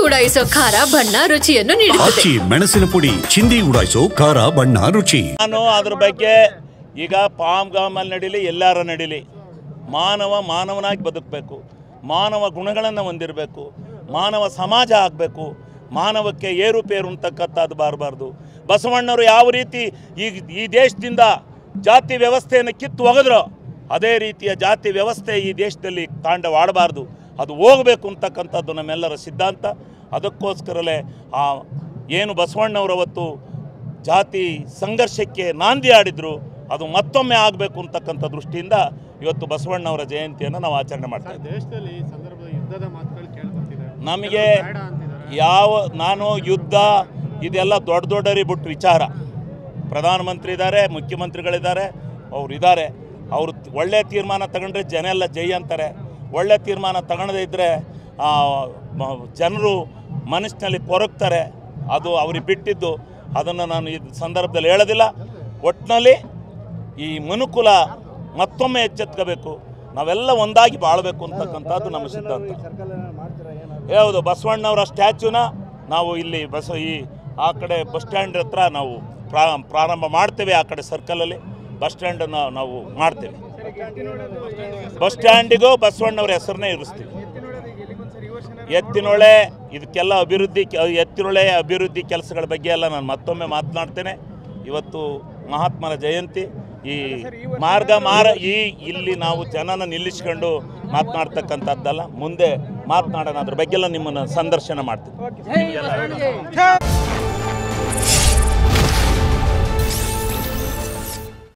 ಉಡಾಯಿಸೋ ಖಾರ ಬಣ್ಣ ರುಚಿಯನ್ನು ನೀಡುತ್ತದೆ. ಮೆಣಸಿನ ಪುಡಿ ಚಿಂದಿ ಉಡಾಯಿಸೋ ಖಾರ ಬಣ್ಣ ರುಚಿ. ನಾನು ಅದ್ರ ಬಗ್ಗೆ ಈಗ ಪಾಮ್ಗಾಮಲ್ಲಿ ನಡೀಲಿ ಎಲ್ಲಾರ ನಡೀಲಿ, ಮಾನವನಾಗಿ ಬದುಕಬೇಕು, ಮಾನವ ಗುಣಗಳನ್ನು ಹೊಂದಿರಬೇಕು, ಮಾನವ ಸಮಾಜ ಆಗಬೇಕು, ಮಾನವಕ್ಕೆ ಏರುಪೇರು ಅಂತಕ್ಕಂಥದ್ದು ಬರಬಾರ್ದು. ಬಸವಣ್ಣವರು ಯಾವ ರೀತಿ ಈ ದೇಶದಿಂದ ಜಾತಿ ವ್ಯವಸ್ಥೆಯನ್ನು ಕಿತ್ತು ಒಗೆದ್ರು, ಅದೇ ರೀತಿಯ ಜಾತಿ ವ್ಯವಸ್ಥೆ ಈ ದೇಶದಲ್ಲಿ ತಾಂಡವಾಡಬಾರ್ದು, ಅದು ಹೋಗಬೇಕು ಅಂತಕ್ಕಂಥದ್ದು ನಮ್ಮೆಲ್ಲರ ಸಿದ್ಧಾಂತ. ಅದಕ್ಕೋಸ್ಕರಲೇ ಏನು ಬಸವಣ್ಣವರು ಅವತ್ತು ಜಾತಿ ಸಂಘರ್ಷಕ್ಕೆ ನಾಂದಿ ಆಡಿದರು, ಅದು ಮತ್ತೊಮ್ಮೆ ಆಗಬೇಕು ಅಂತಕ್ಕಂಥ ದೃಷ್ಟಿಯಿಂದ ಇವತ್ತು ಬಸವಣ್ಣವರ ಜಯಂತಿಯನ್ನು ನಾವು ಆಚರಣೆ ಮಾಡ್ತೀವಿ. ದೇಶದಲ್ಲಿ ಈ ಸಂದರ್ಭದಲ್ಲಿ ಯುದ್ಧದ ಮಾತುಗಳು ಕೇಳಿಬರ್ತಿದೆ. ನಮಗೆ ನಾನು ಯುದ್ಧ ಇದೆಲ್ಲ ದೊಡ್ಡರಿ ಬಿಟ್ಟು ವಿಚಾರ. ಪ್ರಧಾನಮಂತ್ರಿ ಇದ್ದಾರೆ, ಮುಖ್ಯಮಂತ್ರಿಗಳಿದ್ದಾರೆ, ಅವರು ಇದ್ದಾರೆ. ಅವರು ಒಳ್ಳೆಯ ತೀರ್ಮಾನ ತಗೊಂಡ್ರೆ ಜನ ಎಲ್ಲ ಜೈ ಅಂತಾರೆ. ಒಳ್ಳೆ ತೀರ್ಮಾನ ತಗೊಳ್ಳದೇ ಇದ್ದರೆ ಜನರು ಮನಸ್ಸಿನಲ್ಲಿ ಕೊರಗ್ತಾರೆ. ಅದು ಅವ್ರಿಗೆ ಬಿಟ್ಟಿದ್ದು, ಅದನ್ನು ನಾನು ಈ ಸಂದರ್ಭದಲ್ಲಿ ಹೇಳೋದಿಲ್ಲ. ಒಟ್ಟಿನಲ್ಲಿ ಈ ಮನುಕುಲ ಮತ್ತೊಮ್ಮೆ ಎಚ್ಚೆತ್ಕೋಬೇಕು, ನಾವೆಲ್ಲ ಒಂದಾಗಿ ಬಾಳಬೇಕು ಅಂತಕ್ಕಂಥದ್ದು ನಮ್ಮ ಸಿದ್ಧಾಂತ. ಯಾವುದು ಬಸವಣ್ಣವರ ಸ್ಟ್ಯಾಚ್ಯೂನ ನಾವು ಇಲ್ಲಿ ಆ ಕಡೆ ಬಸ್ ಸ್ಟ್ಯಾಂಡ್ ಹತ್ರ ನಾವು ಪ್ರಾರಂಭ ಮಾಡ್ತೇವೆ. ಆ ಕಡೆ ಸರ್ಕಲಲ್ಲಿ ಬಸ್ ಸ್ಟ್ಯಾಂಡನ್ನು ನಾವು ಮಾಡ್ತೇವೆ. ಬಸ್ ಸ್ಟ್ಯಾಂಡಿಗೂ ಬಸವಣ್ಣವ್ರ ಹೆಸರನ್ನೇ ಇರಿಸ್ತೀವಿ. ಎತ್ತಿನೊಳೆ ಇದಕ್ಕೆಲ್ಲ ಎತ್ತಿನೊಳೆ ಅಭಿವೃದ್ಧಿ ಕೆಲಸಗಳ ಬಗ್ಗೆ ಎಲ್ಲ ನಾನು ಮತ್ತೊಮ್ಮೆ ಮಾತನಾಡ್ತೇನೆ. ಇವತ್ತು ಮಹಾತ್ಮರ ಜಯಂತಿ, ಈ ಇಲ್ಲಿ ನಾವು ಜನನ ನಿಲ್ಲಿಸ್ಕೊಂಡು ಮಾತನಾಡ್ತಕ್ಕಂಥದ್ದಲ್ಲ, ಮುಂದೆ ಮಾತನಾಡೋಣ, ಅದ್ರ ಬಗ್ಗೆ ಎಲ್ಲ ನಿಮ್ಮನ್ನು ಸಂದರ್ಶನ ಮಾಡ್ತೀನಿ.